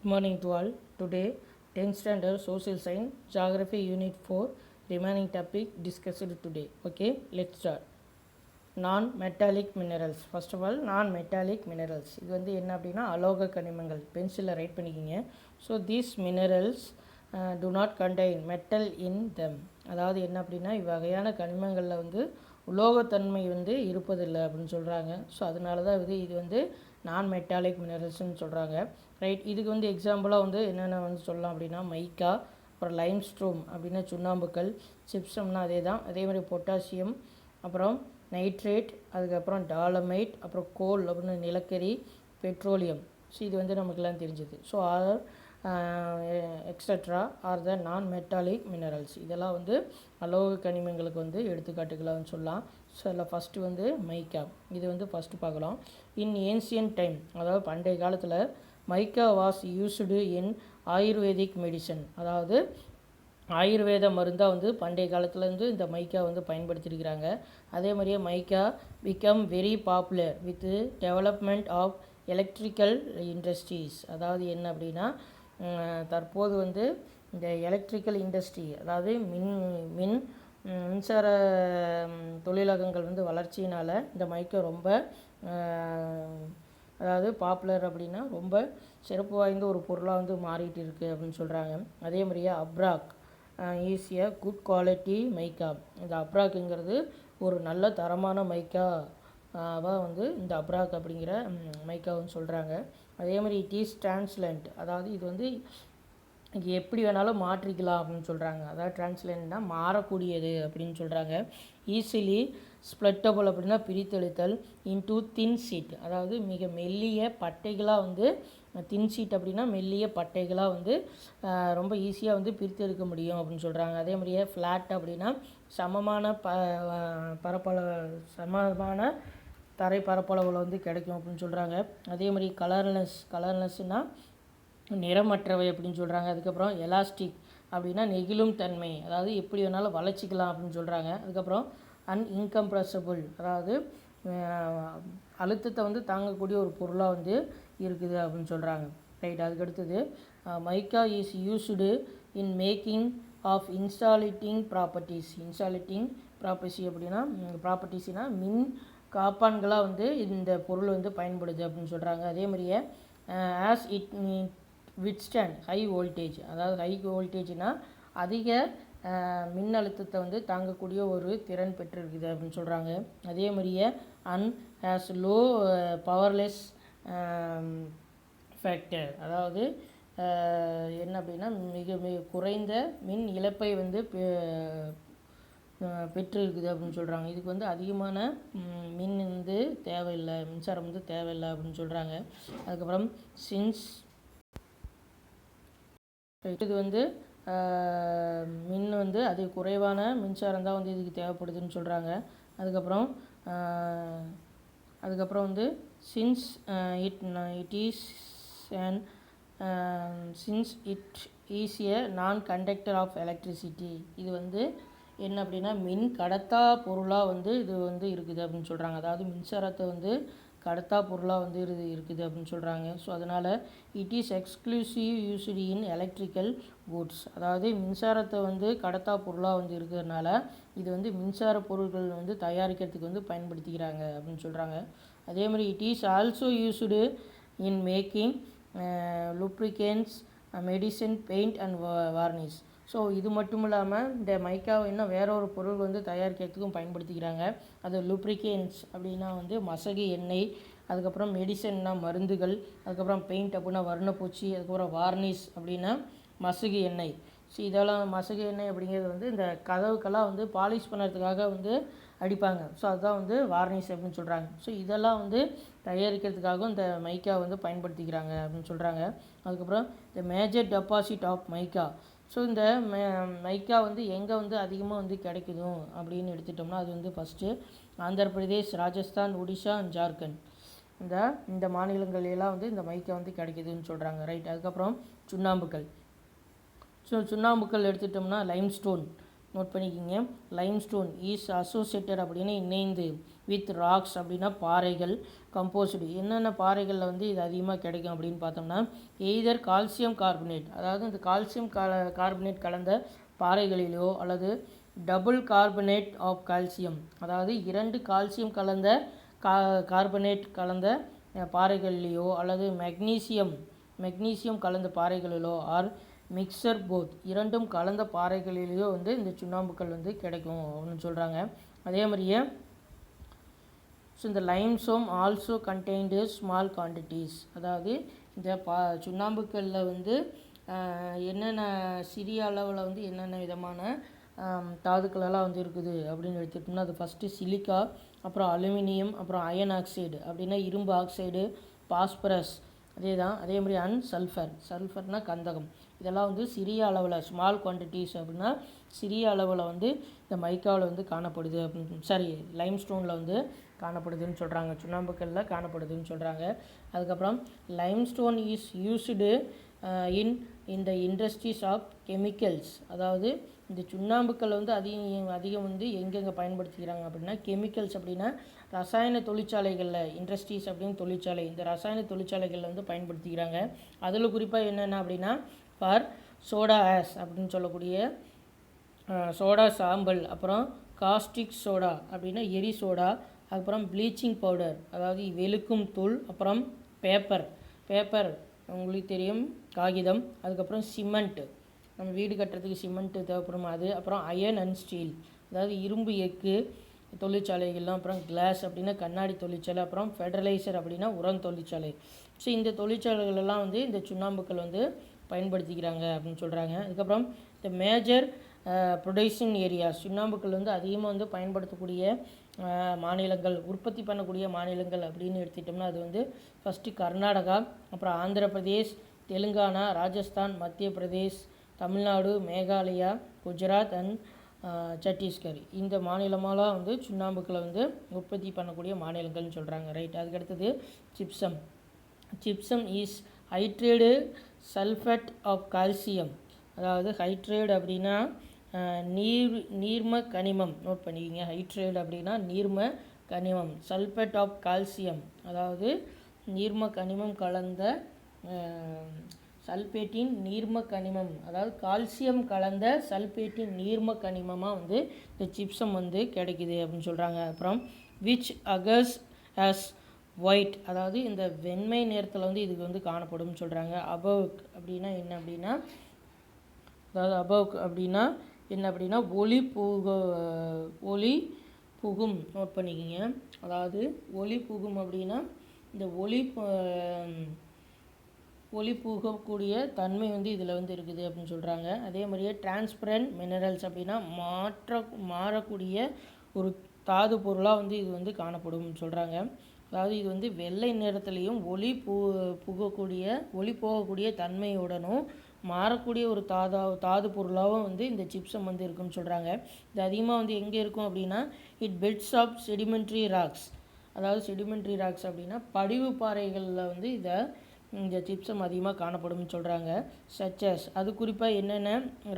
Good morning to all. Today, 10th standard social science, geography unit 4, remaining topic discussed today. Okay, let's start. Non-metallic minerals. First of all, non-metallic minerals. இது வந்து என்ன அப்படின்னா அலோக கனிமங்கள். பென்சிலில் right பண்ணிக்கிங்க. So these minerals do not contain metal in them. அதாவது என்ன அப்படின்னா இவ்வகையான கனிமங்களில் வந்து உலோகத்தன்மை வந்து இருப்பதில்லை அப்படின்னு சொல்கிறாங்க. ஸோ அதனால தான் இது வந்து நான் மெட்டாலிக் மினரல்ஸ்னு சொல்கிறாங்க. ரைட், இதுக்கு வந்து எக்ஸாம்பிளாக வந்து என்னென்ன வந்து சொல்லலாம் அப்படின்னா மைக்கா, அப்புறம் லைம்ஸ்டோன் அப்படின்னா சுண்ணாம்புக்கல், சிப்சம்னா அதே தான், அதே மாதிரி பொட்டாசியம், அப்புறம் நைட்ரேட், அதுக்கப்புறம் டாலமைட், அப்புறம் கோல் அப்படின்னு நிலக்கரி, பெட்ரோலியம். ஸோ இது வந்து நமக்குலாம் தெரிஞ்சது. So are extra are the non metallic minerals. இதெல்லாம் வந்து அலோக கனிமங்களுக்கு வந்து எடுத்துக்காட்டுகளாக சொல்லலாம். ஸோ அதில் ஃபஸ்ட்டு வந்து மைக்கா. இது வந்து ஃபஸ்ட்டு பார்க்கலாம். இன் ஏன்சியன்ட் டைம், அதாவது பண்டைய காலத்தில் mica was used in ayurvedic medicine. அதாவது ஆயுர்வேத மருந்தாக வந்து பண்டைய காலத்துலேருந்து இந்த மைக்கா வந்து பயன்படுத்தியிருக்கிறாங்க. அதே மாதிரியே mica became very popular with development of electrical industries. அதாவது என்ன அப்படின்னா தற்போது வந்து இந்த எலக்ட்ரிக்கல் இண்டஸ்ட்ரி, அதாவது மின்சார தொழிலகங்கள் வந்து வளர்ச்சியினால் இந்த மைக்கா ரொம்ப அதாவது பாப்புலர் அப்படின்னா ரொம்ப சிறப்பு வாய்ந்த ஒரு பொருளாக வந்து மாறிட்டு இருக்குது அப்படின்னு சொல்கிறாங்க. அதே மாதிரியே அப்ராக் இஸ் எ குட் குவாலிட்டி மைக்கா. இந்த அப்ராக்குங்கிறது ஒரு நல்ல தரமான மைக்காவாக வந்து இந்த அப்ராக் அப்படிங்கிற மைக்காவுன்னு சொல்கிறாங்க. அதே மாதிரி இட் இஸ் டிரான்ஸ்லண்ட், அதாவது இது வந்து எப்படி வேணாலும் மாற்றிக்கலாம் அப்படின்னு சொல்கிறாங்க. அதாவது டிரான்ஸ்லண்ட்னா மாறக்கூடியது அப்படின்னு சொல்கிறாங்க. ஈஸிலி ஸ்ப்ளட்டபிள் அப்படின்னா பிரித்தெழுத்தல், இன்டூ தின் ஷீட், அதாவது மிக மெல்லிய பட்டைகளாக வந்து தின் ஷீட் அப்படின்னா மெல்லிய பட்டைகளாக வந்து ரொம்ப ஈஸியாக வந்து பிரித்து எடுக்க முடியும் அப்படின்னு சொல்கிறாங்க. அதே மாதிரியே ஃப்ளாட் அப்படின்னா சமமான சமமான தரை பரப்பளவில் வந்து கிடைக்கும் அப்படின்னு சொல்கிறாங்க. அதே மாதிரி கலர்லெஸ்னால் நிறமற்றவை அப்படின்னு சொல்கிறாங்க. அதுக்கப்புறம் எலாஸ்டிக் அப்படின்னா நெகிழும் தன்மை, அதாவது எப்படி வேணாலும் வளைச்சிக்கலாம் அப்படின்னு சொல்கிறாங்க. அதுக்கப்புறம் இன்கம்ப்ரெசிபிள், அதாவது அழுத்தத்தை வந்து தாங்கக்கூடிய ஒரு பொருளாக வந்து இருக்குது அப்படின்னு சொல்கிறாங்க. ரைட், அதுக்கடுத்தது mica is used in making of insulating properties. Insulating property அப்படின்னா ப்ராப்பர்ட்டிஸ்னால் மின் காப்பான்களாக வந்து இந்த பொருள் வந்து பயன்படுது அப்படின்னு சொல்கிறாங்க. அதே மாதிரியே as it withstand high voltage, அதாவது ஹை வோல்டேஜ்னால் அதிக மின்னழுத்தத்தை வந்து தாங்கக்கூடிய ஒரு திறன் பெற்றிருக்குது அப்படின்னு சொல்கிறாங்க. அதே மாதிரியே ஹேஸ் லோ பவர்லெஸ் ஃபேக்டர், அதாவது என்ன அப்படின்னா மிக குறைந்த மின் இழப்பை வந்து பெற்றிருக்குது அப்படின்னு சொல்கிறாங்க. இதுக்கு வந்து அதிகமான மின் வந்து தேவையில்லை, மின்சாரம் வந்து தேவையில்லை அப்படின்னு சொல்கிறாங்க. அதுக்கப்புறம் இது வந்து மின் வந்து அது குறைவான மின்சாரம் தான் வந்து இதுக்கு தேவைப்படுதுன்னு சொல்கிறாங்க. அதுக்கப்புறம் வந்து சின்ஸ் இட் இஸ் எ நான் கண்டக்டர் ஆஃப் எலக்ட்ரிசிட்டி. இது வந்து என்ன அப்படின்னா மின் கடத்தா பொருளாக வந்து இது வந்து இருக்குது அப்படின்னு சொல்கிறாங்க. அதாவது மின்சாரத்தை வந்து கடத்தா பொருளாக வந்து இருக்குது அப்படின்னு சொல்கிறாங்க. ஸோ அதனால் it is exclusive used in electrical goods, அதாவது மின்சாரத்தை வந்து கடத்தா பொருளாக வந்து இருக்கிறதுனால இது வந்து மின்சார பொருட்கள் வந்து தயாரிக்கிறதுக்கு வந்து பயன்படுத்திக்கிறாங்க அப்படின்னு சொல்கிறாங்க. அதே மாதிரி it is also used in making lubricants, medicine, paint and varnish. So இது மட்டும் இல்லாமல் இந்த மைக்காவை இன்னும் வேற ஒரு பொருள் வந்து தயாரிக்கிறதுக்கும் பயன்படுத்திக்கிறாங்க. அது lubricants அப்படின்னா வந்து மசகு எண்ணெய், அதுக்கப்புறம் மெடிசன்னா மருந்துகள், அதுக்கப்புறம் பெயிண்ட் அப்படின்னா வர்ணப்பூச்சி, அதுக்கப்புறம் வார்னிஷ் அப்படின்னா மசகு எண்ணெய். ஸோ இதெல்லாம் மசகு எண்ணெய் அப்படிங்கிறது வந்து இந்த கதவுக்கெல்லாம் வந்து பாலிஷ் பண்ணுறதுக்காக வந்து அடிப்பாங்க. ஸோ அதுதான் வந்து வார்னிஷ் அப்படின்னு சொல்கிறாங்க. ஸோ இதெல்லாம் வந்து தயாரிக்கிறதுக்காகவும் இந்த மைக்கா வந்து பயன்படுத்திக்கிறாங்க அப்படின்னு சொல்கிறாங்க. அதுக்கப்புறம் இந்த major deposit of mica. So இந்த மைக்கா வந்து எங்கே வந்து அதிகமாக வந்து கிடைக்குதும் அப்படின்னு எடுத்துட்டோம்னா அது வந்து ஃபஸ்ட்டு ஆந்திர பிரதேஷ், ராஜஸ்தான், ஒடிஷா அண்ட் ஜார்க்கண்ட், இந்த மாநிலங்களெல்லாம் வந்து இந்த மைக்கா வந்து கிடைக்குதுன்னு சொல்கிறாங்க. ரைட், அதுக்கப்புறம் சுண்ணாம்புக்கல். ஸோ சுண்ணாம்புக்கல் எடுத்துட்டோம்னா லைம்ஸ்டோன் நோட் பண்ணிக்கிங்க. லைம்ஸ்டோன் இஸ் அசோசியேட்டட் அப்படின்னு இணைந்து வித் ராக்ஸ் அப்படின்னா பாறைகள். கம்போஸ்டு என்னென்ன பாறைகளில் வந்து இது அதிகமாக கிடைக்கும் அப்படின்னு பார்த்தோம்னா எய்தர் கால்சியம் கார்பனேட், அதாவது இந்த கால்சியம் கார்பனேட் கலந்த பாறைகளிலோ அல்லது டபுள் கார்பனேட் ஆஃப் கால்சியம், அதாவது 2 கால்சியம் கலந்த கார்பனேட் கலந்த பாறைகளிலேயோ அல்லது மெக்னீசியம் கலந்த பாறைகளிலோ ஆர் மிக்சர் போத், இரண்டும் கலந்த பாறைகளிலேயோ வந்து இந்த சுண்ணாம்புக்கல் வந்து கிடைக்கும் அப்படின்னு சொல்கிறாங்க. அதே மாதிரியே இந்த limestone also contained small quantities, அதாவது இந்த சுண்ணாம்புக்கல்லில் வந்து என்னென்ன சிறிய அளவில் வந்து என்னென்ன விதமான தாதுக்களெல்லாம் வந்து இருக்குது அப்படின்னு எடுத்துக்கிட்டோம்னா அது ஃபஸ்ட்டு சிலிக்கா, அப்புறம் அலுமினியம், அப்புறம் அயன் ஆக்சைடு அப்படின்னா இரும்பு ஆக்சைடு, பாஸ்பரஸ் அதே மாதிரி சல்ஃபர்னால் கந்தகம். இதெல்லாம் வந்து சிறிய அளவில் ஸ்மால் குவான்டிட்டிஸ் அப்படின்னா சிறிய அளவில் வந்து இந்த மைக்காவில் வந்து காணப்படுது அப்படின்னு லைம்ஸ்டோனில் வந்து காணப்படுதுன்னு சொல்கிறாங்க, சுண்ணாம்புக்கல்லில் காணப்படுதுன்னு சொல்கிறாங்க. அதுக்கப்புறம் limestone is used in the industries of chemicals, அதாவது இந்த சுண்ணாம்புக்கல் வந்து அதிகம் வந்து எங்கெங்கே பயன்படுத்திக்கிறாங்க அப்படின்னா கெமிக்கல்ஸ் அப்படின்னா ரசாயன தொழிற்சாலைகளில், இண்டஸ்ட்ரீஸ் அப்படின்னு தொழிற்சாலை, இந்த ரசாயன தொழிற்சாலைகளில் வந்து பயன்படுத்திக்கிறாங்க. அதில் குறிப்பாக என்னென்ன அப்படின்னா ஃபார் சோடா ஆஸ் அப்படின்னு சொல்லக்கூடிய சோடா சாம்பல், அப்புறம் காஸ்டிக் சோடா அப்படின்னா எரி சோடா, அதுக்கப்புறம் ப்ளீச்சிங் பவுடர் அதாவது வெளுக்கும் தூள், அப்புறம் பேப்பர் உங்களுக்கு தெரியும் காகிதம், அதுக்கப்புறம் சிமெண்ட், நம்ம வீடு கட்டுறதுக்கு சிமெண்ட்டு தேவைப்படும் அது, அப்புறம் அயர்ன் அண்ட் ஸ்டீல் அதாவது இரும்பு எஃகு தொழிற்சாலைகள்லாம், அப்புறம் கிளாஸ் அப்படின்னா கண்ணாடி தொழிற்சாலை, அப்புறம் ஃபெடரலைசர் அப்படின்னா உரம் தொழிற்சாலை. ஸோ இந்த தொழிற்சாலைகளெல்லாம் வந்து இந்த சுண்ணாம்புக்கல் வந்து பயன்படுத்திக்கிறாங்க அப்படின்னு சொல்கிறாங்க. அதுக்கப்புறம் இந்த மேஜர் ப்ரொடக்ஷன் ஏரியாஸ், சுண்ணாம்புக்கல் வந்து அதிகமாக வந்து பயன்படுத்தக்கூடிய மாநிலங்கள், உற்பத்தி பண்ணக்கூடிய மாநிலங்கள் அப்படின்னு எடுத்துக்கிட்டோம்னா அது வந்து ஃபஸ்ட்டு கர்நாடகா, அப்புறம் ஆந்திர பிரதேஷ், தெலுங்கானா, ராஜஸ்தான், மத்திய பிரதேஷ், தமிழ்நாடு, மேகாலயா, குஜராத் அண்ட் சத்தீஸ்கர். இந்த மாநிலமெல்லாம் வந்து சுண்ணாம்புக்களை வந்து உற்பத்தி பண்ணக்கூடிய மாநிலங்கள்னு சொல்கிறாங்க. ரைட். அதுக்கடுத்தது gypsum is hydrated sulphate of calcium, அதாவது ஹைட்ரேடு அப்படின்னா நீர்ம கனிமம், நோட் பண்ணிக்கிங்க. ஹைட்ரேடு அப்படின்னா நீர்ம கனிமம், சல்ஃபேட் ஆஃப் கால்சியம் அதாவது நீர்ம கனிமம் கலந்த சல்பேட்டின் நீர்ம கனிமம், அதாவது கால்சியம் கலந்த சல்பேட்டின் நீர்ம கனிமமாக வந்து இந்த ஜிப்சம் வந்து கிடைக்குது அப்படின்னு சொல்கிறாங்க. அப்புறம் விச் அகர்ஸ் ஆஸ் ஒயிட், அதாவது இந்த வெண்மை நேரத்தில் வந்து இதுக்கு வந்து காணப்படும் சொல்கிறாங்க. அபவுக் அப்படின்னா என்ன அப்படின்னா ஒளி புகும், நோட் பண்ணிக்கிங்க. அதாவது ஒளி புகும் அப்படின்னா இந்த ஒளி புகக்கூடிய தன்மை வந்து இதில் வந்து இருக்குது அப்படின்னு சொல்கிறாங்க. அதே மாதிரியே டிரான்ஸ்பரண்ட் மினரல்ஸ் அப்படின்னா மாறக்கூடிய ஒரு தாது பொருளாக வந்து இது வந்து காணப்படும் சொல்கிறாங்க. அதாவது இது வந்து வெள்ளை நிறத்துலேயும் ஒளி போகக்கூடிய தன்மையுடனும் மாறக்கூடிய ஒரு தாது பொருளாகவும் வந்து இந்த ஜிப்சம் வந்து இருக்குன்னு சொல்கிறாங்க. இது அதிகமாக வந்து எங்கே இருக்கும் அப்படின்னா it beds of sedimentary rocks, அதாவது செடிமெண்ட்ரி ராக்ஸ் அப்படின்னா படிவு பாறைகளில் வந்து இந்த ஜிப்சம் அதிகமாக காணப்படும்னு சொல்கிறாங்க. சச்சஸ், அது குறிப்பாக என்னென்ன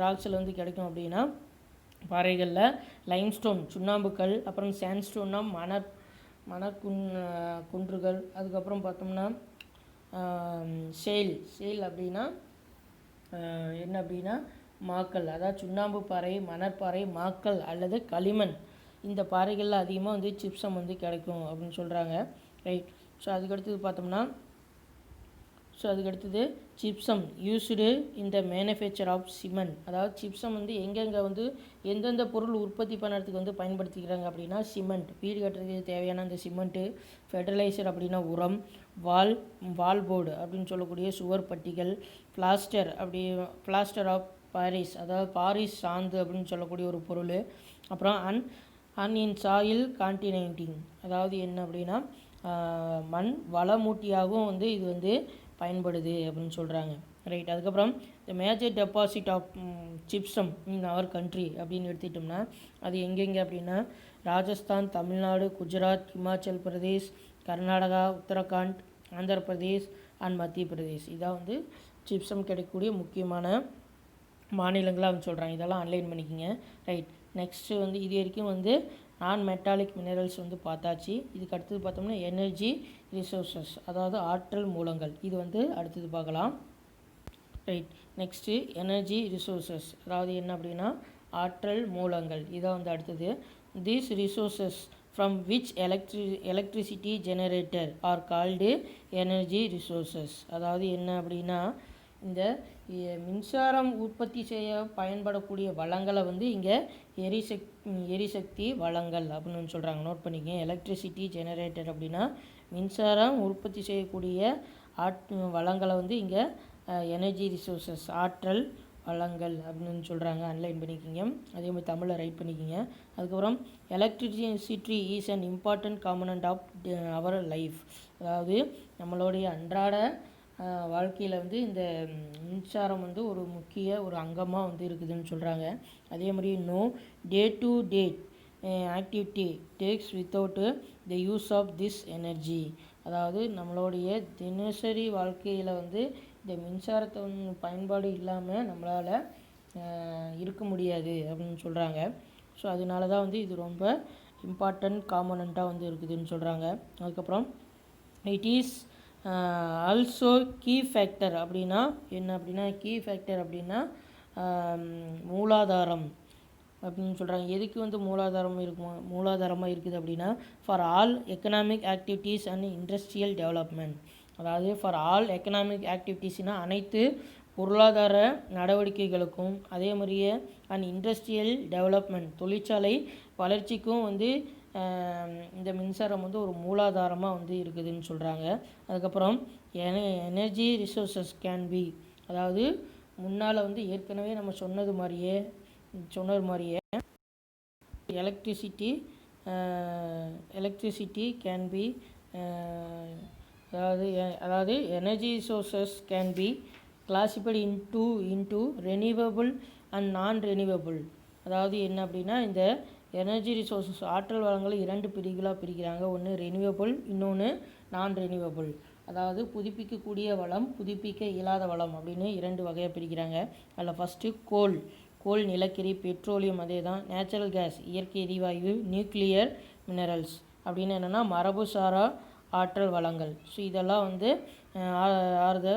ராக்ஸில் வந்து கிடைக்கும் அப்படின்னா பாறைகளில் லைம்ஸ்டோன் சுண்ணாம்புக்கல், அப்புறம் சாண்ட்ஸ்டோன்னா குன்றுகள், அதுக்கப்புறம் பார்த்தோம்னா சேல் அப்படின்னா என்ன அப்படின்னா மாக்கல், அதாவது சுண்ணாம்பு பாறை, மணற்பாறை, மாக்கல் அல்லது களிமண், இந்த பாறைகளில் அதிகமாக வந்து ஜிப்சம் வந்து கிடைக்கும் அப்படின்னு சொல்கிறாங்க. ரைட். ஸோ அதுக்கடுத்தது ஜிப்சம் யூஸ்டு இந்த மேனுஃபேக்சர் ஆஃப் சிமெண்ட், அதாவது ஜிப்சம் வந்து எங்கெங்கே வந்து எந்தெந்த பொருள் உற்பத்தி பண்ணுறதுக்கு வந்து பயன்படுத்திக்கிறாங்க அப்படின்னா சிமெண்ட், வீடு கட்டுறதுக்கு தேவையான அந்த சிமெண்ட்டு, ஃபெடரலைசர் உரம், வால் போர்டு அப்படின்னு சொல்லக்கூடிய சுவர் பட்டிகள், பிளாஸ்டர் ஆஃப் பாரிஸ், அதாவது பாரிஸ் சாந்து அப்படின்னு சொல்லக்கூடிய ஒரு பொருள், அப்புறம் இன் சாயில் கான்டினென்டிங், அதாவது என்ன அப்படின்னா மண் வளமூட்டியாகவும் வந்து இது வந்து பயன்படுது அப்படின்னு சொல்கிறாங்க. ரைட். அதுக்கப்புறம் the major deposit of gypsum in our country அப்படின்னு எடுத்துக்கிட்டோம்னா அது எங்கெங்கே அப்படின்னா ராஜஸ்தான், தமிழ்நாடு, குஜராத், இமாச்சல் பிரதேஷ், கர்நாடகா, உத்தரகாண்ட், ஆந்திர பிரதேஷ் அண்ட் மத்திய பிரதேஷ். இதான் வந்து ஜிப்சம் கிடைக்கக்கூடிய முக்கியமான மாநிலங்களாக வந்து சொல்கிறாங்க. இதெல்லாம் ஆன்லைன் பண்ணிக்கிங்க. ரைட். நெக்ஸ்ட்டு வந்து இது வரைக்கும் வந்து நான் மெட்டாலிக் மினரல்ஸ் வந்து பார்த்தாச்சு. இதுக்கு அடுத்தது பார்த்தோம்னா எனர்ஜி ரிசோர்ஸஸ், அதாவது ஆற்றல் மூலங்கள். இது வந்து அடுத்தது பார்க்கலாம். ரைட், நெக்ஸ்ட்டு எனர்ஜி ரிசோர்ஸஸ், அதாவது என்ன அப்படின்னா ஆற்றல் மூலங்கள். இதான் வந்து அடுத்தது. These resources from which electricity generator are called energy resources. அதாவது என்ன அப்படின்னா இந்த மின்சாரம் உற்பத்தி செய்ய பயன்படக்கூடிய வளங்களை வந்து இங்கே எரிசக்தி வளங்கள் அப்படின்னு சொல்கிறாங்க. நோட் பண்ணிக்கங்க. எலக்ட்ரிசிட்டி ஜெனரேட்டர் அப்படின்னா மின்சாரம் உற்பத்தி செய்யக்கூடிய வளங்களை வந்து இங்கே எனர்ஜி ரிசோர்ஸஸ் ஆற்றல் வளங்கள் அப்படின்னு சொல்கிறாங்க. அன்லைன் பண்ணிக்கிங்க. அதே மாதிரி தமிழில் ரைட் பண்ணிக்கிங்க. அதுக்கப்புறம் electricity is an important component of our life. அதாவது நம்மளுடைய அன்றாட வாழ்க்கையில் வந்து இந்த மின்சாரம் வந்து ஒரு முக்கிய ஒரு அங்கமாக வந்து இருக்குதுன்னு சொல்கிறாங்க. அதே மாதிரி no day to day activity takes without the use of this energy. அதாவது நம்மளுடைய தினசரி வாழ்க்கையில் வந்து இந்த மின்சாரத்தை பயன்பாடு இல்லாமல் நம்மளால் இருக்க முடியாது அப்படின்னு சொல்கிறாங்க. ஸோ அதனால தான் வந்து இது ரொம்ப இம்பார்ட்டன்ட் காம்பனண்ட்டாக வந்து இருக்குதுன்னு சொல்கிறாங்க. அதுக்கப்புறம் it is also key factor. அப்படின்னா என்ன அப்படின்னா கீ ஃபேக்டர் அப்படின்னா மூலாதாரம் அப்படின்னு சொல்கிறாங்க. எதுக்கு வந்து மூலாதாரமாக இருக்குது அப்படின்னா for all economic activities and industrial development. அதாவது ஃபார் ஆல் எக்கனாமிக் ஆக்டிவிட்டீஸ்னால் அனைத்து பொருளாதார நடவடிக்கைகளுக்கும், அதே மாதிரியே அண்ட் இண்டஸ்ட்ரியல் டெவலப்மெண்ட் தொழிற்சாலை வளர்ச்சிக்கும் வந்து இந்த மின்சாரம் வந்து ஒரு மூலாதாரமாக வந்து இருக்குதுன்னு சொல்கிறாங்க. அதுக்கப்புறம் எனர்ஜி ரிசோர்ஸஸ் கேன் பி, அதாவது முன்னால் வந்து ஏற்கனவே நம்ம சொன்னது மாதிரியே எலக்ட்ரிசிட்டி கேன் பி, அதாவது energy resources can be classified into renewable and நான் ரெனியூவபிள். அதாவது என்ன அப்படின்னா இந்த எனர்ஜி ரிசோர்ஸஸ் ஆற்றல் வளங்களை 2 பிரிவுகளாக பிரிக்கிறாங்க. ஒன்று ரெனியூவபிள், இன்னொன்று நான் ரெனியூவபிள். அதாவது புதுப்பிக்கக்கூடிய வளம், புதுப்பிக்க இயலாத வளம் அப்படின்னு 2 வகையாக பிரிக்கிறாங்க. அதில் ஃபஸ்ட்டு கோல் நிலக்கரி, பெட்ரோலியம் அதே தான், நேச்சுரல் கேஸ் இயற்கை எரிவாயு, நியூக்ளியர் மினரல்ஸ் அப்படின்னு என்னென்னா மரபுசாரா ஆற்றல் வளங்கள். ஸோ இதெல்லாம் வந்து are the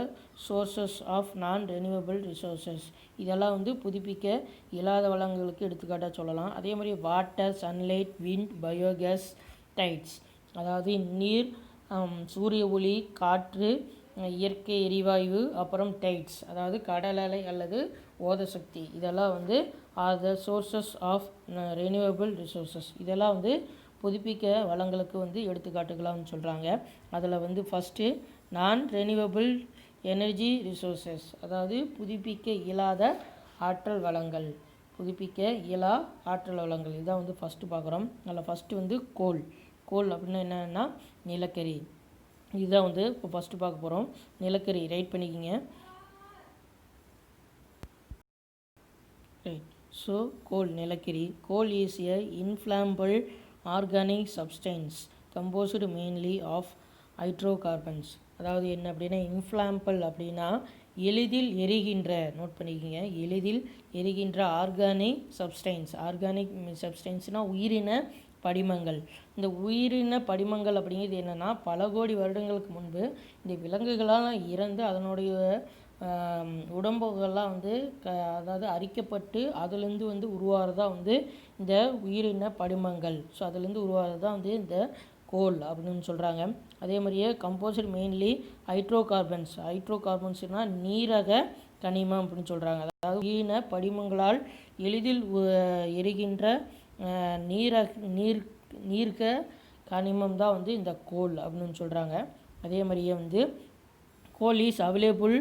sources of non renewable resources. இதெல்லாம் வந்து புதுப்பிக்க இயலாத வளங்களுக்கு எடுத்துக்காட்டாக சொல்லலாம். அதே மாதிரி water, sunlight, wind, biogas, tides, அதாவது நீர், சூரிய ஒளி, காற்று, இயற்கை எரிவாயு, அப்புறம் டைட்ஸ் அதாவது கடல் அலை அல்லது ஓதசக்தி. இதெல்லாம் வந்து are the sources of renewable resources. இதெல்லாம் வந்து புதுப்பிக்க வளங்களுக்கு வந்து எடுத்துக்காட்டுகளாக சொல்கிறாங்க. அதில் வந்து ஃபஸ்ட்டு நான் ரெனியூவபிள் எனர்ஜி ரிசோர்ஸஸ், அதாவது புதுப்பிக்க இயலாத ஆற்றல் வளங்கள். இதான் வந்து ஃபஸ்ட்டு பார்க்குறோம். அதில் ஃபஸ்ட்டு வந்து கோல் அப்படின்னா என்னென்னா நிலக்கரி. இதுதான் வந்து இப்போ ஃபஸ்ட்டு பார்க்க போகிறோம். நிலக்கரி ரைட் பண்ணிக்கிங்க. ரைட். ஸோ நிலக்கரி. Coal is a inflammable organic substance composed mainly of hydrocarbons. அதாவது என்ன அப்படின்னா இன்ஃப்ளாமபிள் அப்படின்னா எளிதில் எரிகின்ற, நோட் பண்ணிக்கோங்க, எளிதில் எரிகின்ற ஆர்கானிக் சப்ஸ்டன்ஸ்னால் உயிரின படிமங்கள். இந்த உயிரின படிமங்கள் அப்படிங்கிறது என்னென்னா பல கோடி வருடங்களுக்கு முன்பு இந்த விலங்குகளால் இறந்து அதனுடைய உடம்புகள்லாம் வந்து அதாவது அரிக்கப்பட்டு அதுலேருந்து வந்து உருவாகிறதா வந்து இந்த உயிரின படிமங்கள். ஸோ அதுலேருந்து உருவாகிறது தான் வந்து இந்த கோல் அப்படின்னு சொல்கிறாங்க. அதே மாதிரியே கம்போஸ்ட் மெயின்லி ஹைட்ரோகார்பன்ஸ்னால் நீரக கனிமம் அப்படின்னு சொல்கிறாங்க. அதாவது உயிரின படிமங்களால் எளிதில் எரிகின்ற நீர்க்க கனிமம் தான் வந்து இந்த கோல் அப்படின்னு சொல்கிறாங்க. அதே மாதிரியே வந்து கோல் இஸ் அவைலபிள்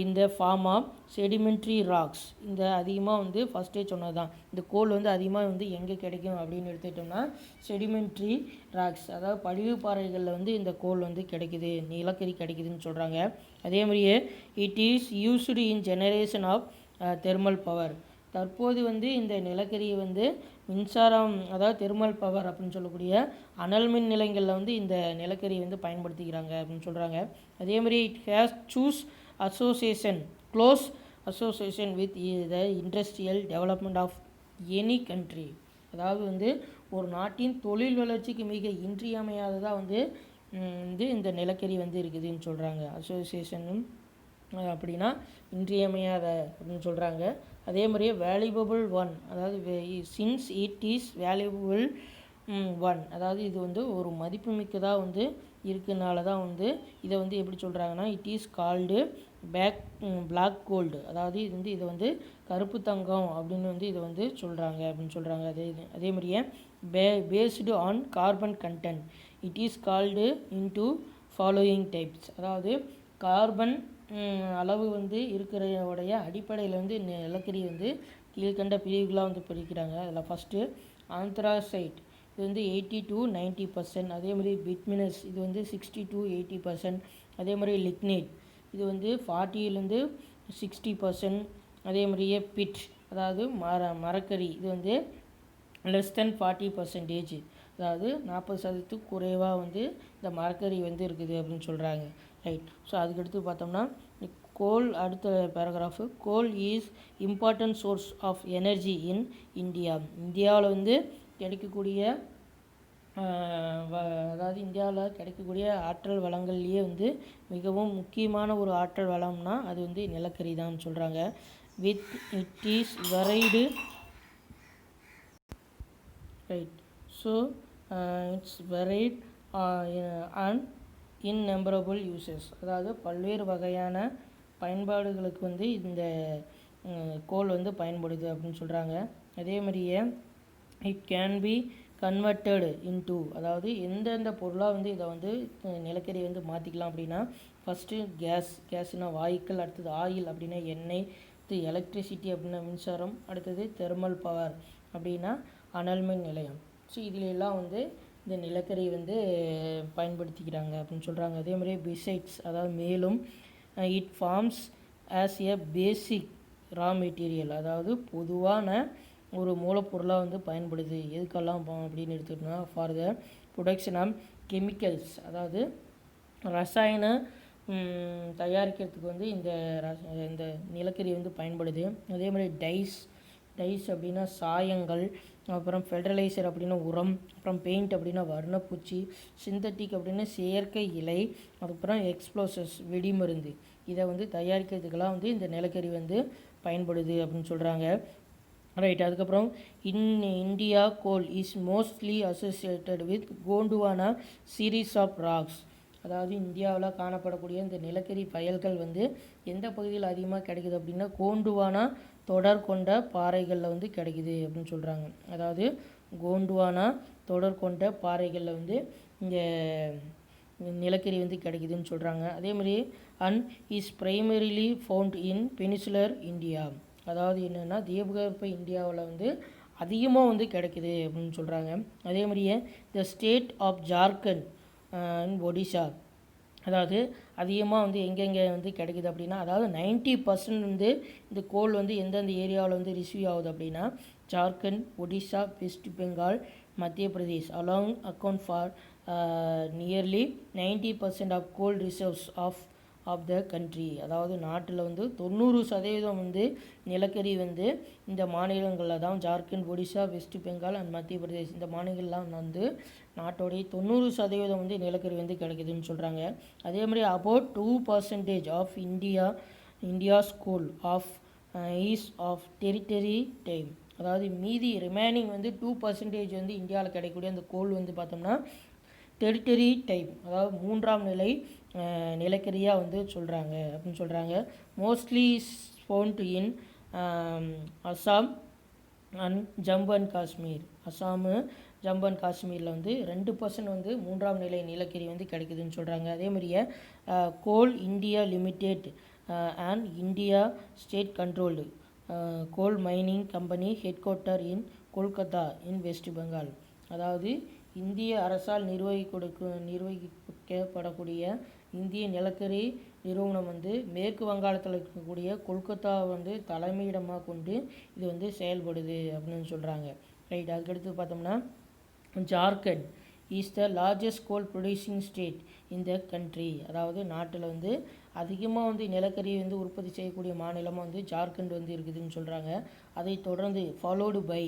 இந்த ஃபார்ம் ஆஃப் செடிமெண்ட்ரி ராக்ஸ். இந்த அதிகமாக வந்து ஃபஸ்ட்டே சொன்னது தான். இந்த கோல் வந்து அதிகமாக வந்து எங்கே கிடைக்கும் அப்படின்னு எடுத்துக்கிட்டோம்னா செடிமெண்ட்ரி ராக்ஸ், அதாவது படிவு பாறைகளில் வந்து இந்த கோல் வந்து கிடைக்குது, நிலக்கரி கிடைக்குதுன்னு சொல்கிறாங்க. அதே மாதிரியே it is used in generation of thermal power. தற்போது வந்து இந்த நிலக்கரியை வந்து மின்சாரம், அதாவது தெர்மல் பவர் அப்படின்னு சொல்லக்கூடிய அனல் மின் நிலையங்களில் வந்து இந்த நிலக்கரியை வந்து பயன்படுத்திக்கிறாங்க அப்படின்னு சொல்கிறாங்க. அதே மாதிரி it has close association with the industrial development of any country. அதாவது வந்து ஒரு நாட்டின் தொழில் வளர்ச்சிக்கு மிக இன்றியமையாததாக வந்து இந்த நிலக்கரி வந்து இருக்குதுன்னு சொல்கிறாங்க. அசோசியேஷனும் அப்படின்னா இன்றியமையாத அப்படின்னு சொல்கிறாங்க. அதே மாதிரியே வேல்யூபிள் ஒன், அதாவது since it is valuable one, அதாவது இது வந்து ஒரு மதிப்புமிக்கதாக வந்து இருக்கனால தான் வந்து இதை வந்து எப்படி சொல்கிறாங்கன்னா it is called black gold, அதாவது இது வந்து இதை வந்து கருப்பு தங்கம் அப்படின்னு வந்து இதை வந்து சொல்கிறாங்க அப்படின்னு சொல்கிறாங்க. அதே மாதிரியே based on carbon content it is called into following types, அதாவது கார்பன் அளவு வந்து இருக்கிறவுடைய அடிப்படையில் வந்து நிலக்கரி வந்து கீழ்கண்ட பிரிவுகளாக வந்து பிரிக்கிறாங்க. அதில் ஃபஸ்ட்டு ஆந்த்ராசைட், இது வந்து 80 to 90%. அதே மாதிரி பிட்மினஸ், இது வந்து 60 to 80%. அதே மாதிரி லிக்னைட், இது வந்து 40 60%. அதே மாதிரியே பிட், அதாவது மரக்கரி, இது வந்து less than 40%, அதாவது 40% குறைவாக வந்து இந்த மரக்கரி வந்து இருக்குது அப்படின்னு சொல்கிறாங்க. ரைட். ஸோ அதுக்கடுத்து பார்த்தோம்னா கோல், அடுத்த paragraph, coal is important source of energy in India. இந்தியாவில் வந்து கிடைக்கக்கூடிய அதாவது இந்தியாவில் கிடைக்கக்கூடிய ஆற்றல் வளங்கள்லேயே வந்து மிகவும் முக்கியமான ஒரு ஆற்றல் வளம்னா அது வந்து நிலக்கரி தான் சொல்கிறாங்க. With it is varied, right. So it's varied and innumerable uses, அதாவது பல்வேறு வகையான பயன்பாடுகளுக்கு வந்து இந்த கோல் வந்து பயன்படுது அப்படின்னு சொல்கிறாங்க. அதே மாதிரியே இட் கேன் பி கன்வெர்ட்டடு இன்டூ, அதாவது எந்தெந்த பொருளாக வந்து இதை வந்து நிலக்கரி வந்து மாற்றிக்கலாம் அப்படின்னா ஃபஸ்ட்டு கேஸ்னால் வாயுக்கள், அடுத்தது ஆயில் அப்படின்னா எண்ணெய், அடுத்து எலக்ட்ரிசிட்டி அப்படின்னா மின்சாரம், அடுத்தது தெர்மல் பவர் அப்படின்னா அனல்மின் நிலையம். ஸோ இதில் எல்லாம் வந்து இந்த நிலக்கரி வந்து பயன்படுத்திக்கிறாங்க அப்படின்னு சொல்கிறாங்க. அதே மாதிரி பிசைட்ஸ், அதாவது மேலும் it forms as a basic raw material, அதாவது பொதுவான ஒரு மூலப்பொருளாக வந்து பயன்படுது. எதுக்கெல்லாம் அப்படின்னு எடுத்துக்கிட்டோம்னா for the production of chemicals, அதாவது ரசாயன தயாரிக்கிறதுக்கு வந்து இந்த நிலக்கரி வந்து பயன்படுது. அதே மாதிரி டைஸ் அப்படின்னா சாயங்கள், அப்புறம் ஃபெர்டிலைசர் அப்படின்னா உரம், அப்புறம் பெயிண்ட் அப்படின்னா வர்ணப்பூச்சி, சிந்தட்டிக் அப்படின்னா செயற்கை இலை, அதுக்கப்புறம் எக்ஸ்ப்ளோசர்ஸ் வெடிமருந்து, இதை வந்து தயாரிக்கிறதுக்கெல்லாம் வந்து இந்த நிலக்கரி வந்து பயன்படுது அப்படின்னு சொல்கிறாங்க. ரைட். அதுக்கப்புறம் India coal is mostly associated with Gondwana series of rocks, அதாவது இந்தியாவில் காணப்படக்கூடிய இந்த நிலக்கரி வயல்கள் வந்து எந்த பகுதியில் அதிகமாக கிடைக்குது அப்படின்னா கோண்டுவானா தொடர் கொண்ட பாறைகளில் வந்து கிடைக்குது அப்படின்னு சொல்கிறாங்க. அதாவது கோண்டுவானா தொடர் கொண்ட பாறைகளில் வந்து இங்கே நிலக்கரி வந்து கிடைக்குதுன்னு சொல்கிறாங்க. அதே மாதிரி and is primarily found in பெனிசுலர் India, அதாவது என்னென்னா தீபகற்ப இந்தியாவில் வந்து அதிகமாக வந்து கிடைக்குது அப்படின்னு சொல்கிறாங்க. அதே மாதிரியே the state of Jharkhand and Odisha, அதாவது அதிகமாக வந்து எங்கெங்கே வந்து கிடைக்குது அப்படின்னா, அதாவது 90% வந்து இந்த கோல் வந்து எந்தெந்த ஏரியாவில் வந்து ரிசீவ் ஆகுது அப்படின்னா Jharkhand, Odisha, West Bengal, Madhya Pradesh along account for nearly 90% of coal reserves of the country, அதாவது நாட்டில் வந்து 90% வந்து நிலக்கரி வந்து இந்த மாநிலங்களில் தான், ஜார்க்கண்ட், ஒடிஷா, வெஸ்ட் பெங்கால் அண்ட் மத்திய பிரதேஷ், இந்த மாநிலங்கள்லாம் வந்து நாட்டோடைய 90% வந்து நிலக்கரி வந்து கிடைக்குதுன்னு சொல்கிறாங்க. அதே மாதிரி about 2% of India's coal of is of tertiary time, அதாவது மீதி ரிமைனிங் வந்து 2% வந்து இந்தியாவில் கிடைக்கக்கூடிய அந்த கோல் வந்து பார்த்தோம்னா டெரிட்டரி டைப், அதாவது 3ஆம் நிலை நிலக்கரியாக வந்து சொல்கிறாங்க அப்படின்னு சொல்கிறாங்க. Mostly found in Assam and Jammu and Kashmir, Assam, Jammu and காஷ்மீரில் வந்து 2% வந்து 3ஆம் நிலை நிலக்கரி வந்து கிடைக்குதுன்னு சொல்கிறாங்க. அதே மாதிரியே coal India limited and India state controlled coal mining company headquarter in Kolkata in West Bengal, அதாவது இந்திய அரசால் நிர்வகிக்கப்படக்கூடிய இந்திய நிலக்கரி நிறுவனம் வந்து மேற்கு வங்காளத்தில் இருக்கக்கூடிய கொல்கத்தா வந்து தலைமையிடமாக கொண்டு இது வந்து செயல்படுது அப்படின்னு சொல்கிறாங்க. ரைட். அதுக்கடுத்து பார்த்தோம்னா Jharkhand is the largest goal producing state in the country, அதாவது நாட்டில் வந்து அதிகமாக வந்து நிலக்கரி வந்து உற்பத்தி செய்யக்கூடிய மாநிலமாக வந்து ஜார்க்கண்ட் வந்து இருக்குதுன்னு சொல்கிறாங்க. அதை தொடர்ந்து ஃபாலோடு பை,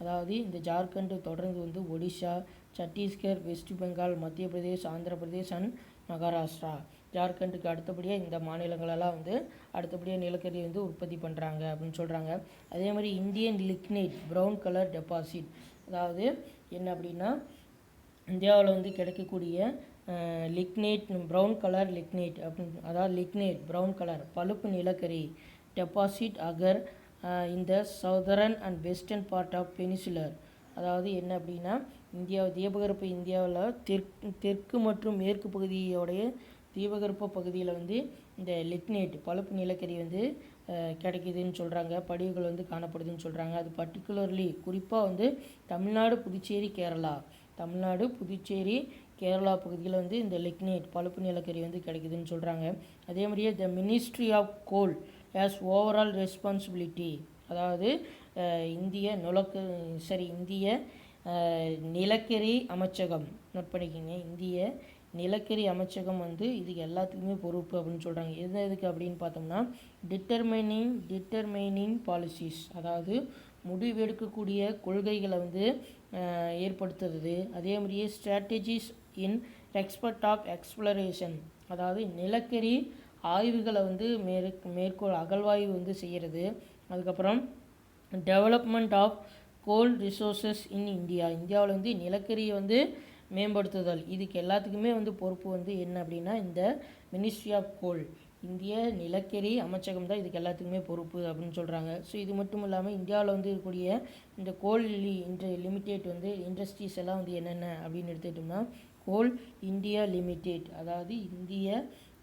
அதாவது இந்த ஜார்க்கண்ட் தொடர்ந்து வந்து ஒடிஷா, சத்தீஸ்கர், வெஸ்ட் பெங்கால், மத்திய பிரதேஷ், ஆந்திர பிரதேஷ் அண்ட் மகாராஷ்டிரா. ஜார்க்கண்டுக்கு அடுத்தபடியாக இந்த மாநிலங்களெல்லாம் வந்து அடுத்தபடியாக நிலக்கரி வந்து உற்பத்தி பண்ணுறாங்க அப்படின்னு சொல்கிறாங்க. அதே மாதிரி Indian lignite brown colour deposit, அதாவது என்ன அப்படின்னா இந்தியாவில் வந்து கிடைக்கக்கூடிய லிக்னேட் ப்ரௌன் கலர் லிக்னேட் அப்படின்னு, அதாவது லிக்னேட் ப்ரௌன் கலர் பழுப்பு நிலக்கரி டெபாசிட் அகர் இந்த southern and western part of peninsular. அதாவது என்ன அப்படின்னா தீபகற்ப இந்தியாவில் தெற்கு மற்றும் மேற்கு பகுதியோடைய தீபகற்ப பகுதியில் வந்து இந்த லிக்னேட் பழுப்பு நிலக்கரி வந்து கிடைக்குதுன்னு சொல்கிறாங்க, படிவுகள் வந்து காணப்படுதுன்னு சொல்கிறாங்க. அது பர்டிகுலர்லி குறிப்பாக வந்து தமிழ்நாடு, புதுச்சேரி, கேரளா பகுதியில் வந்து இந்த லிக்னேட் பழுப்பு நிலக்கரி வந்து கிடைக்குதுன்னு சொல்கிறாங்க. அதே மாதிரியே the ministry of coal has overall responsibility, அதாவது இந்திய நிலக்கரி அமைச்சகம், நோட் பண்ணிக்கோங்க, இந்திய நிலக்கரி அமைச்சகம் வந்து இது எல்லாத்துக்குமே பொறுப்பு அப்படின்னு சொல்கிறாங்க. எதுக்கு அப்படின்னு பார்த்தோம்னா டிட்டர்மைனிங் பாலிசிஸ், அதாவது முடிவெடுக்கக்கூடிய கொள்கைகளை வந்து ஏற்படுத்துறது. அதே மாதிரியே strategies in respect of exploration, அதாவது நிலக்கரி ஆய்வுகளை வந்து மேற்கோள் அகழ்வாய்வு வந்து செய்கிறது. அதுக்கப்புறம் development of coal resources in இந்தியாவில் வந்து நிலக்கரியை வந்து மேம்படுத்துதல். இதுக்கு எல்லாத்துக்குமே வந்து பொறுப்பு வந்து என்ன அப்படின்னா இந்த மினிஸ்ட்ரி ஆஃப் கோல், இந்திய நிலக்கரி அமைச்சகம் தான் இதுக்கு எல்லாத்துக்குமே பொறுப்பு அப்படின்னு சொல்கிறாங்க. ஸோ இது மட்டும் இல்லாமல் இந்தியாவில் வந்து இருக்கக்கூடிய இந்த கோல் லிமிடெட் வந்து இண்டஸ்ட்ரீஸ் எல்லாம் வந்து என்னென்ன அப்படின்னு எடுத்துக்கிட்டோம்னா கோல் இந்தியா லிமிடெட், அதாவது இந்திய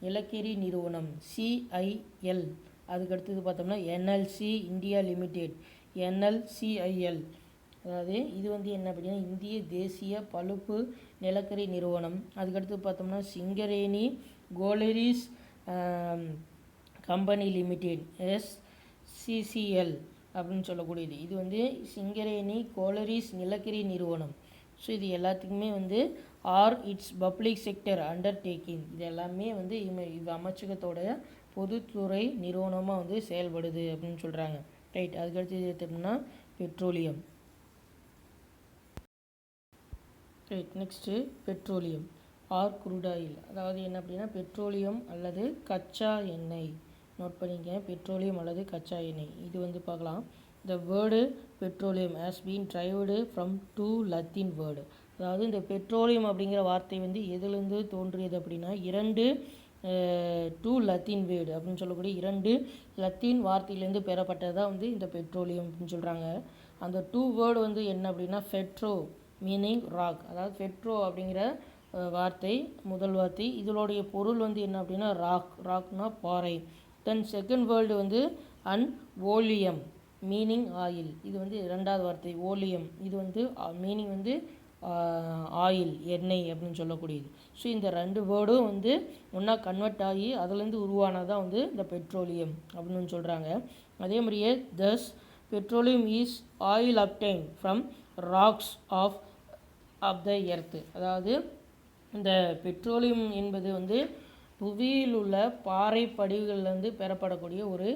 நிலக்கரி நிறுவனம் CIL. அதுக்கடுத்தது பார்த்தோம்னா NLC இந்தியா லிமிடெட் NLCIL, அதாவது இது வந்து என்ன அப்படின்னா இந்திய தேசிய பழுப்பு நிலக்கரி நிறுவனம். அதுக்கடுத்து பார்த்தோம்னா சிங்கரேணி கோலரிஸ் கம்பெனி லிமிடெட் SCCL அப்படின்னு சொல்லக்கூடியது. இது வந்து சிங்கரேணி கோலரிஸ் நிலக்கரி நிறுவனம். ஸோ இது எல்லாத்துக்குமே வந்து இட்ஸ் பப்ளிக் செக்டர் அண்டர்டேக்கிங், இது எல்லாமே வந்து இது அமைச்சகத்தோட பொதுத்துறை நிறுவனமாக வந்து செயல்படுது அப்படின்னு சொல்கிறாங்க. ரைட். அதுக்கடுத்து எடுத்தோம்னா petroleum. Right. Next petroleum crude oil, அதாவது என்ன அப்படின்னா பெட்ரோலியம் அல்லது கச்சா எண்ணெய். நோட் பண்ணிங்க, பெட்ரோலியம் அல்லது கச்சா எண்ணெய். இது வந்து பார்க்கலாம். த word petroleum has been derived from 2 Latin word, அதாவது இந்த பெட்ரோலியம் அப்படிங்கிற வார்த்தை வந்து எதுலேருந்து தோன்றியது அப்படின்னா 2 லத்தீன் வேர்டு அப்படின்னு சொல்லக்கூடிய 2 லத்தீன் வார்த்தையிலேருந்து பெறப்பட்டதாக வந்து இந்த பெட்ரோலியம் அப்படின்னு சொல்கிறாங்க. அந்த 2 வேர்டு வந்து என்ன அப்படின்னா ஃபெட்ரோ மீனிங் ராக், அதாவது ஃபெட்ரோ அப்படிங்கிற வார்த்தை முதல் வார்த்தை, இதனுடைய பொருள் வந்து என்ன அப்படின்னா ராக்னா பாறை. தென் செகண்ட் வேர்டு வந்து ஓலியம் மீனிங் ஆயில், இது வந்து இரண்டாவது வார்த்தை ஓலியம், இது வந்து மீனிங் வந்து ஆயில் எண்ணெய் அப்படின்னு சொல்லக்கூடியது. ஸோ இந்த 2 வேர்டும் வந்து ஒன்றா கன்வெர்ட் ஆகி அதுலேருந்து உருவானதான் வந்து இந்த பெட்ரோலியம் அப்படின்னு சொல்கிறாங்க. அதே மாதிரியே thus petroleum is oil obtained from rocks of the earth, அதாவது இந்த பெட்ரோலியம் என்பது வந்து புவியில் உள்ள பாறை படிவுகள்லேருந்து பெறப்படக்கூடிய ஒரு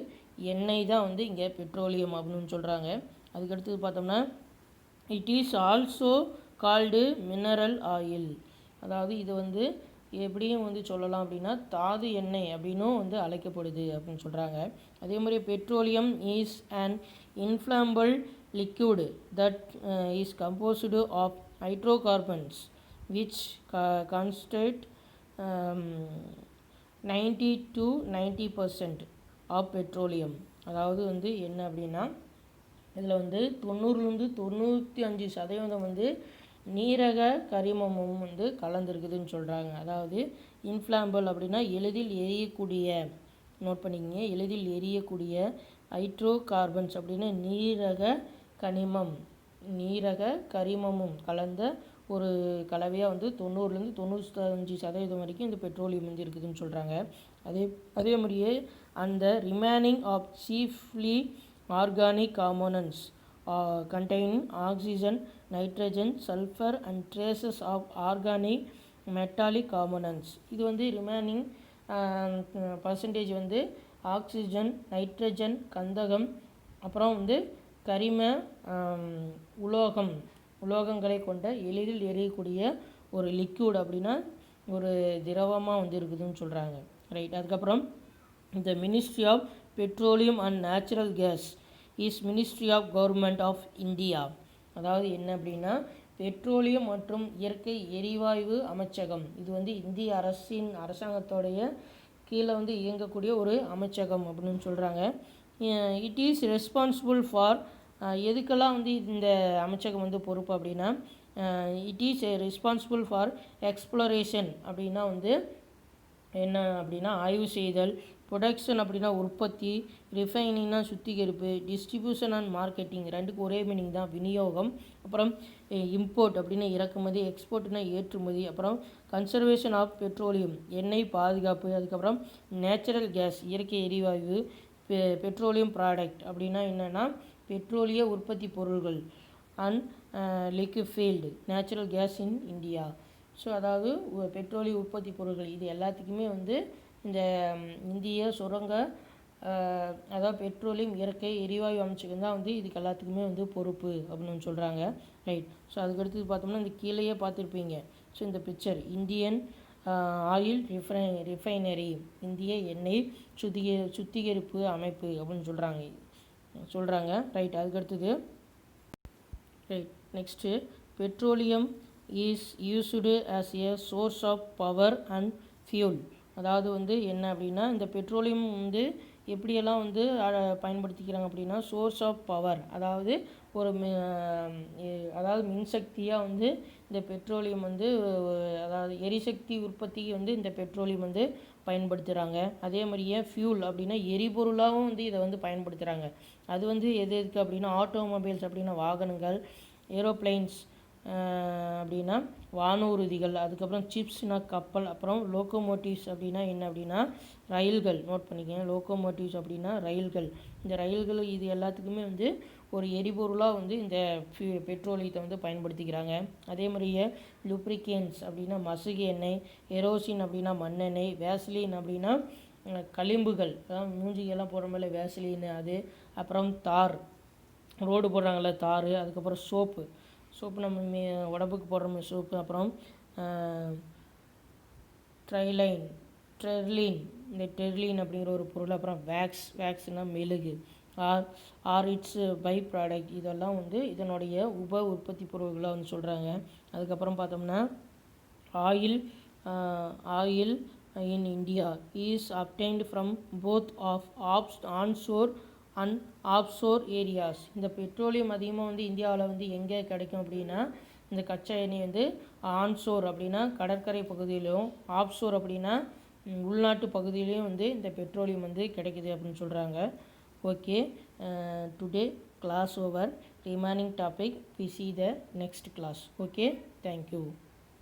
எண்ணெய் தான் வந்து இங்கே பெட்ரோலியம் அப்படின்னு சொல்கிறாங்க. அதுக்கடுத்தது பார்த்தோம்னா it is also called mineral oil, அதாவது இது வந்து எப்படியும் வந்து சொல்லலாம் அப்படின்னா தாது எண்ணெய் அப்படின்னும் வந்து அழைக்கப்படுது அப்படின்னு சொல்கிறாங்க. அதே மாதிரி petroleum is an inflammable liquid that is composed of hydrocarbons which constitute 90 to 90% of petroleum. அதாவது வந்து என்ன அப்படின்னா இதில் வந்து 90லேருந்து 95% வந்து நீரக கரிமமும் வந்து கலந்துருக்குதுன்னு சொல்கிறாங்க. அதாவது இன்ஃப்ளாம்பிள் அப்படின்னா எளிதில் எரியக்கூடிய, நோட் பண்ணிக்கங்க, எளிதில் எரியக்கூடிய ஹைட்ரோ கார்பன்ஸ் அப்படின்னு நீரக கரிமமும் கலந்த ஒரு கலவையாக வந்து 90லேருந்து 95% வரைக்கும் இந்த பெட்ரோலியம் வந்து இருக்குதுன்னு சொல்கிறாங்க. அதே மாதிரியே அந்த remaining of chiefly organic components containing oxygen, nitrogen, sulfur and traces of organic metallic components. இது வந்து ரிமைனிங் பர்சன்டேஜ் வந்து ஆக்சிஜன், நைட்ரஜன், கந்தகம், அப்புறம் வந்து கரிம உலோகங்களை கொண்ட எளிதில் எரியக்கூடிய ஒரு லிக்யூட் அப்படின்னா ஒரு திரவமாக வந்து இருக்குதுன்னு சொல்கிறாங்க. ரைட். அதுக்கப்புறம் இந்த ministry of petroleum and natural gas is ministry of government of India. அதாவது என்ன அப்படின்னா பெட்ரோலியம் மற்றும் இயற்கை எரிவாயு அமைச்சகம். இது வந்து இந்திய அரசாங்கத்தோடைய கீழே வந்து இயங்கக்கூடிய ஒரு அமைச்சகம் அப்படின்னு சொல்கிறாங்க. இட் இஸ் ரெஸ்பான்சிபிள் ஃபார் எதுக்கெல்லாம் வந்து இந்த அமைச்சகம் வந்து பொறுப்பு அப்படின்னா it is responsible for exploration அப்படின்னா வந்து என்ன அப்படின்னா ஆய்வு செய்தல், ப்ரொடக்ஷன் அப்படின்னா உற்பத்தி, ரிஃபைனிங்னா சுத்திகரிப்பு, டிஸ்ட்ரிபியூஷன் அண்ட் மார்க்கெட்டிங் ரெண்டுக்கு ஒரே மீனிங் தான் விநியோகம். அப்புறம் இம்போர்ட் அப்படின்னா இறக்குமதி, எக்ஸ்போர்ட்னா ஏற்றுமதி, அப்புறம் கன்சர்வேஷன் ஆஃப் பெட்ரோலியம் எண்ணெய் பாதுகாப்பு, அதுக்கப்புறம் நேச்சுரல் கேஸ் இயற்கை எரிவாயு, பெட்ரோலியம் ப்ராடக்ட் அப்படின்னா என்னென்னா பெட்ரோலிய உற்பத்தி பொருள்கள் and liquefied natural gas in India. So அதாவது பெட்ரோலிய உற்பத்தி பொருட்கள் இது எல்லாத்துக்குமே வந்து இந்த இந்திய சுரங்க அதாவது பெட்ரோலியம் இயற்கை எரிவாயு அமைச்சகம் தான் வந்து இதுக்கு எல்லாத்துக்குமே வந்து பொறுப்பு அப்படின்னு சொல்கிறாங்க. ரைட். ஸோ அதுக்கடுத்து பார்த்தோம்னா இந்த கீழேயே பார்த்துருப்பீங்க. ஸோ இந்த பிக்சர் இந்தியன் ஆயில் ரிஃபைனரி இந்திய எண்ணெய் சுத்திகரிப்பு அமைப்பு அப்படின்னு சொல்கிறாங்க. ரைட். அதுக்கடுத்தது right. Next petroleum is used as a source of power and fuel. அதாவது வந்து என்ன அப்படின்னா இந்த பெட்ரோலியம் வந்து எப்படியெல்லாம் வந்து பயன்படுத்திக்கிறாங்க அப்படின்னா சோர்ஸ் ஆஃப் பவர் அதாவது ஒரு அதாவது மின்சக்தியாக வந்து இந்த பெட்ரோலியம் வந்து அதாவது எரிசக்தி உற்பத்திக்கு வந்து இந்த பெட்ரோலியம் வந்து பயன்படுத்துகிறாங்க. அதே மாதிரியே ஃபியூல் அப்படின்னா எரிபொருளாகவும் வந்து இதை வந்து பயன்படுத்துகிறாங்க. அது வந்து எதுக்கு அப்படின்னா ஆட்டோமொபைல்ஸ் அப்படின்னா வாகனங்கள், ஏரோப்ளைன்ஸ் அப்படின்னா வானூர்திகள், அதுக்கப்புறம் சிப்ஸ்னா கப்பல், அப்புறம் லோக்கோமோட்டிவ்ஸ் அப்படின்னா என்ன அப்படின்னா ரயில்கள். நோட் பண்ணிக்கங்க, லோக்கோமோட்டிவ்ஸ் அப்படின்னா ரயில்கள். இந்த ரயில்கள் இது எல்லாத்துக்குமே வந்து ஒரு எரிபொருளாக வந்து இந்த பெட்ரோலியத்தை வந்து பயன்படுத்திக்கிறாங்க. அதே மாதிரியே லுப்ரிகேன்ஸ் அப்படின்னா மசுகு எண்ணெய், எரோசின் அப்படின்னா மண்ணெண்ணெய், வேஸ்லின் அப்படின்னா களிம்புகள் அதாவது மூஞ்சிகெல்லாம் போடுற மாதிரி வேஸ்லின் அது, அப்புறம் தார் ரோடு போடுறாங்கள்ல தார், அதுக்கப்புறம் சோப்பு நம்ம உடம்புக்கு போடுற சோப்பு, அப்புறம் ட்ரெர்லின் இந்த டெர்லின் அப்படிங்கிற ஒரு பொருள், அப்புறம் வேக்ஸ்னால் மெழுகு ஆர் இட்ஸ் பை ப்ராடக்ட் இதெல்லாம் வந்து இதனுடைய உப உற்பத்தி பொருள்களாக வந்து சொல்கிறாங்க. அதுக்கப்புறம் பார்த்தோம்னா oil in India is obtained from both of onshore and offshore areas. இந்த பெட்ரோலியம் அதிகமாக வந்து இந்தியாவில் வந்து எங்கே கிடைக்கும் அப்படின்னா இந்த கச்சா எண்ணெய் வந்து ஆன்ஷோர் அப்படின்னா கடற்கரை பகுதியிலும், ஆஃப்ஷோர் அப்படின்னா உள்நாட்டு பகுதியிலையும் வந்து இந்த பெட்ரோலியம் வந்து கிடைக்குது அப்படின்னு சொல்கிறாங்க. Okay, today class over. Remaining topic we see the next class. Okay, thank you.